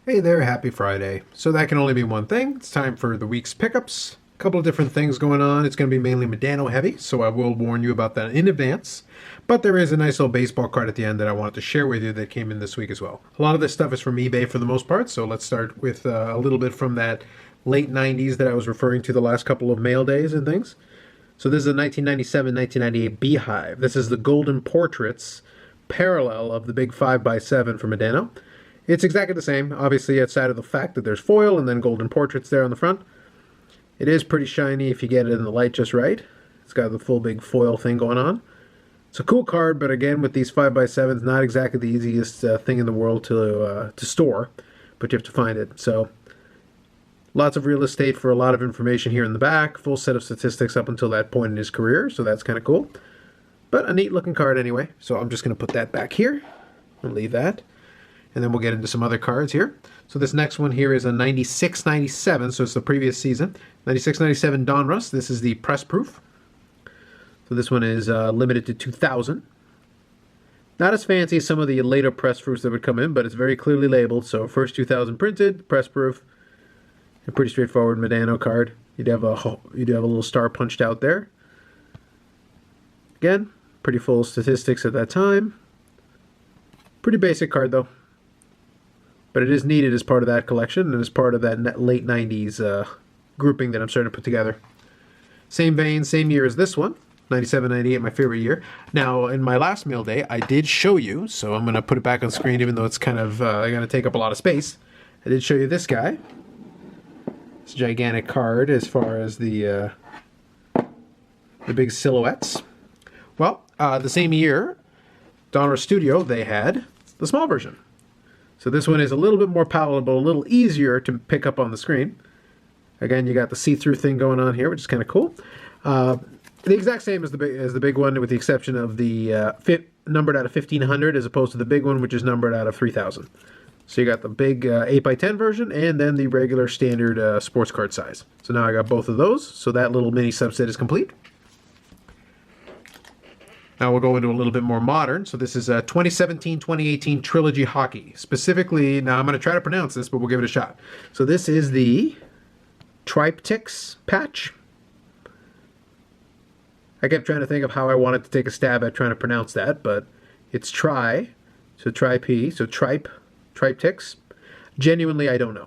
Hey there, happy Friday. So that can only be one thing. It's time for the week's pickups. A couple of different things going on. It's going to be mainly Modano heavy, so I will warn you about that in advance. But there is a nice little baseball card at the end that I wanted to share with you that came in this week as well. A lot of this stuff is from eBay for the most part, so let's start with a little bit from that late 90s that I was referring to the last couple of mail days and things. So this is a 1997-1998 Beehive. This is the Golden Portraits parallel of the big 5x7 from Modano. It's exactly the same, obviously outside of the fact that there's foil and then golden portraits there on the front. It is pretty shiny if you get it in the light just right. It's got the full big foil thing going on. It's a cool card, but again, with these 5x7s, not exactly the easiest thing in the world to store, but you have to find it. So, lots of real estate for a lot of information here in the back. Full set of statistics up until that point in his career, so that's kind of cool. But a neat looking card anyway, so I'm just going to put that back here and leave that. And then we'll get into some other cards here. So this next one here is a 96-97, so it's the previous season. 96-97 Donruss. This is the press proof. So this one is limited to 2,000. Not as fancy as some of the later press proofs that would come in, but it's very clearly labeled. So first 2,000 printed, press proof. A pretty straightforward Modano card. You'd have a little star punched out there. Again, pretty full statistics at that time. Pretty basic card though. But it is needed as part of that collection and as part of that late 90s grouping that I'm starting to put together. Same vein, same year as this one, 97-98, my favorite year. Now, in my last mail day, I did show you, so I'm going to put it back on screen even though it's kind of going to take up a lot of space. I did show you this guy. It's a gigantic card as far as the big silhouettes. Well, the same year, Donruss Studio, they had the small version. So this one is a little bit more palatable, a little easier to pick up on the screen. Again, you got the see-through thing going on here, which is kind of cool. The exact same as the big one, with the exception of the numbered out of 1,500 as opposed to the big one, which is numbered out of 3,000. So you got the big 8x10 version and then the regular standard sports card size. So now I got both of those, so that little mini subset is complete. Now we'll go into a little bit more modern. So this is a 2017-2018 Trilogy Hockey. Specifically, now I'm going to try to pronounce this, but we'll give it a shot. So this is the Triptychs patch. I kept trying to think of how I wanted to take a stab at trying to pronounce that, but it's so tri-P, so Triptychs. Genuinely, I don't know.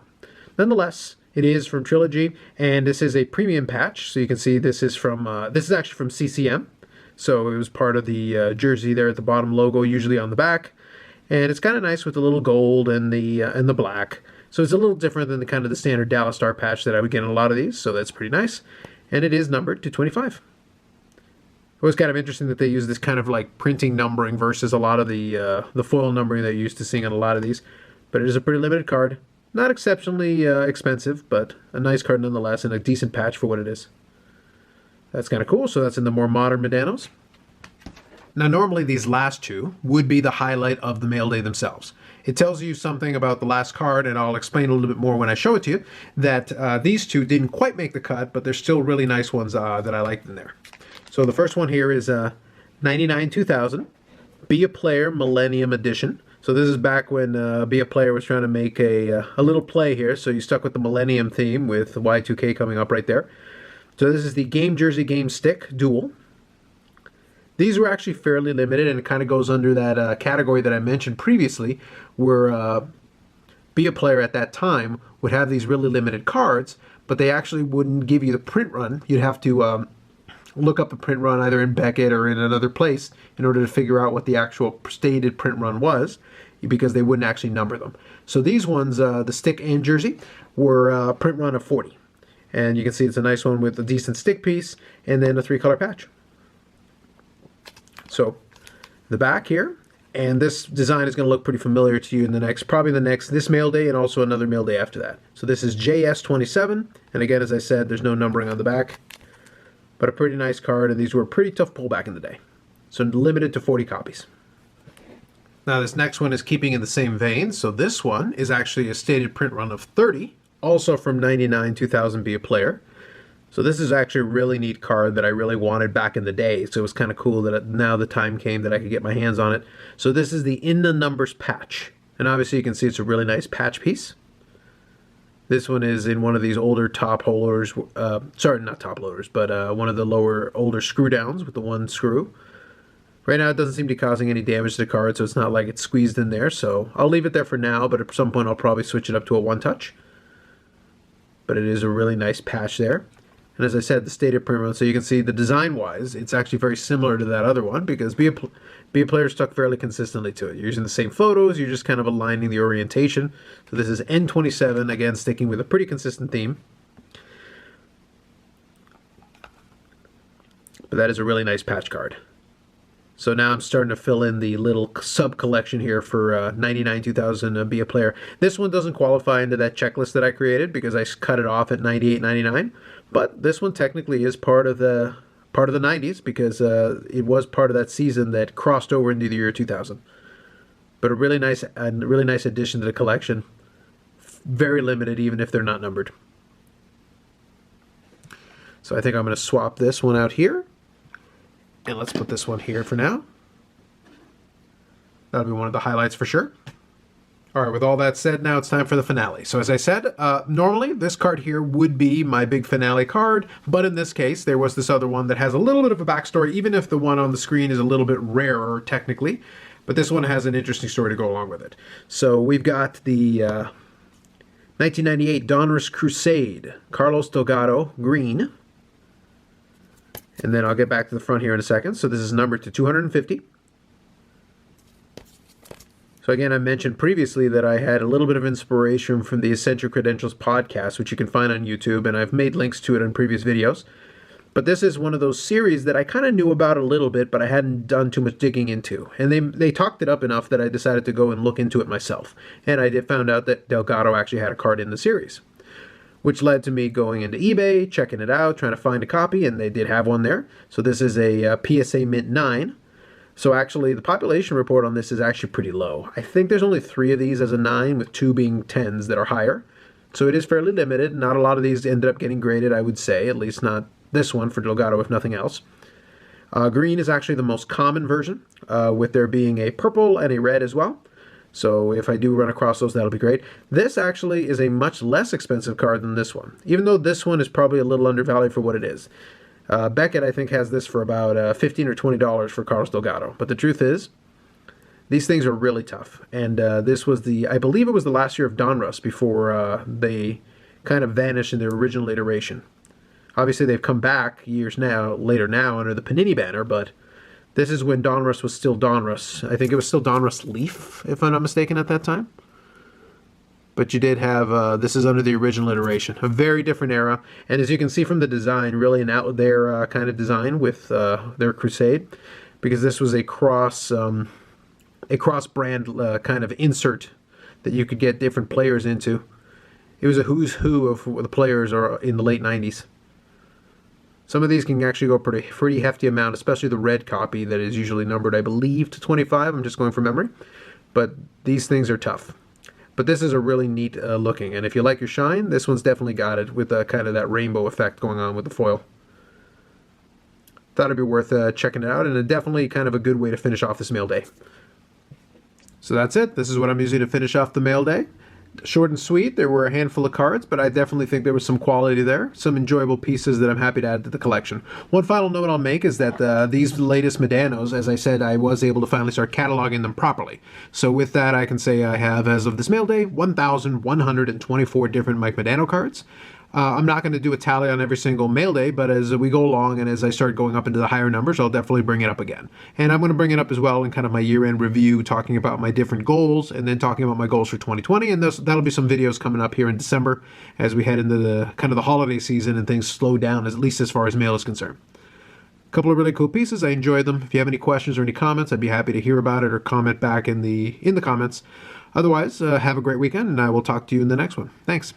Nonetheless, it is from Trilogy, and this is a premium patch. So you can see this is actually from CCM. So it was part of the jersey there at the bottom, logo usually on the back, and it's kind of nice with the little gold and the black. So it's a little different than the standard Dallas Star patch that I would get in a lot of these. So that's pretty nice, and it is numbered to 25. It was kind of interesting that they use this kind of like printing numbering versus a lot of the foil numbering that you're used to seeing on a lot of these. But it is a pretty limited card, not exceptionally expensive, but a nice card nonetheless, and a decent patch for what it is. That's kind of cool. So that's in the more modern Modanos. Now, normally these last two would be the highlight of the mail day themselves. It tells you something about the last card, and I'll explain a little bit more when I show it to you, that these two didn't quite make the cut, but they're still really nice ones that I liked in there. So the first one here is 99-2000, Be a Player Millennium Edition. So this is back when Be a Player was trying to make a little play here, so you stuck with the Millennium theme with Y2K coming up right there. So this is the Game Jersey Game Stick Dual. These were actually fairly limited, and it kind of goes under that category that I mentioned previously, where Be a Player at that time would have these really limited cards, but they actually wouldn't give you the print run. You'd have to look up the print run either in Beckett or in another place in order to figure out what the actual stated print run was, because they wouldn't actually number them. So these ones, the stick and jersey, were print run of 40. And you can see it's a nice one with a decent stick piece and then a 3-color patch. So the back here, and this design is going to look pretty familiar to you in this mail day and also another mail day after that. So this is JS27, and again, as I said, there's no numbering on the back, but a pretty nice card, and these were a pretty tough pull back in the day. So limited to 40 copies. Now this next one is keeping in the same vein, so this one is actually a stated print run of 30, also from 99-2000 Be a Player. So this is actually a really neat card that I really wanted back in the day. So it was kind of cool that now the time came that I could get my hands on it. So this is the In the Numbers patch. And obviously you can see it's a really nice patch piece. This one is in one of these older top holders. Sorry, not top loaders, but one of the older screw downs with the one screw. Right now it doesn't seem to be causing any damage to the card, so it's not like it's squeezed in there. So I'll leave it there for now, but at some point I'll probably switch it up to a one-touch. But it is a really nice patch there. And as I said, the stated promo, so you can see the design-wise, it's actually very similar to that other one because Be a Player stuck fairly consistently to it. You're using the same photos, you're just kind of aligning the orientation. So this is N27, again, sticking with a pretty consistent theme. But that is a really nice patch card. So now I'm starting to fill in the little sub-collection here for 99 2000 Be a Player. This one doesn't qualify into that checklist that I created because I cut it off at 98.99. But this one technically is part of the 90s because it was part of that season that crossed over into the year 2000. But a really nice addition to the collection. Very limited, even if they're not numbered. So I think I'm going to swap this one out here. And let's put this one here for now. That'll be one of the highlights for sure. All right, with all that said, now it's time for the finale. So as I said, normally this card here would be my big finale card, but in this case, there was this other one that has a little bit of a backstory, even if the one on the screen is a little bit rarer technically, but this one has an interesting story to go along with it. So we've got the 1998 Donruss Crusade, Carlos Delgado, green. And then I'll get back to the front here in a second. So this is numbered to 250. So again, I mentioned previously that I had a little bit of inspiration from the Essential Credentials podcast, which you can find on YouTube, and I've made links to it in previous videos. But this is one of those series that I kind of knew about a little bit, but I hadn't done too much digging into. And they talked it up enough that I decided to go and look into it myself. And I found out that Delgado actually had a card in the series, which led to me going into eBay, checking it out, trying to find a copy, and they did have one there. So this is a PSA Mint 9. So actually, the population report on this is actually pretty low. I think there's only 3 of these as a 9, with 2 being 10s that are higher. So it is fairly limited. Not a lot of these ended up getting graded, I would say, at least not this one for Delgado, if nothing else. Green is actually the most common version, with there being a purple and a red as well. So if I do run across those, that'll be great. This actually is a much less expensive card than this one, even though this one is probably a little undervalued for what it is. Beckett, I think, has this for about $15 or $20 for Carlos Delgado. But the truth is, these things are really tough. And this was I believe it was the last year of Donruss before they kind of vanished in their original iteration. Obviously, they've come back later now under the Panini banner, but this is when Donruss was still Donruss. I think it was still Donruss Leaf, if I'm not mistaken, at that time. But you did have, this is under the original iteration. A very different era. And as you can see from the design, really an out there kind of design with their Crusade. Because this was a cross-brand kind of insert that you could get different players into. It was a who's who of the players in the late 90s. Some of these can actually go pretty hefty amount, especially the red copy that is usually numbered, I believe, to 25. I'm just going from memory. But these things are tough. But this is a really neat looking. And if you like your shine, this one's definitely got it with kind of that rainbow effect going on with the foil. Thought it'd be worth checking it out, and definitely kind of a good way to finish off this mail day. So that's it. This is what I'm using to finish off the mail day. Short and sweet. There were a handful of cards, but I definitely think there was some quality there. Some enjoyable pieces that I'm happy to add to the collection. One final note I'll make is that these latest Modanos, as I said, I was able to finally start cataloging them properly. So with that, I can say I have, as of this mail day, 1,124 different Mike Modano cards. I'm not going to do a tally on every single mail day, but as we go along and as I start going up into the higher numbers, I'll definitely bring it up again. And I'm going to bring it up as well in kind of my year-end review, talking about my different goals, and then talking about my goals for 2020. And that'll be some videos coming up here in December as we head into the kind of the holiday season and things slow down, at least as far as mail is concerned. A couple of really cool pieces. I enjoyed them. If you have any questions or any comments, I'd be happy to hear about it or comment back in the comments. Otherwise, have a great weekend, and I will talk to you in the next one. Thanks.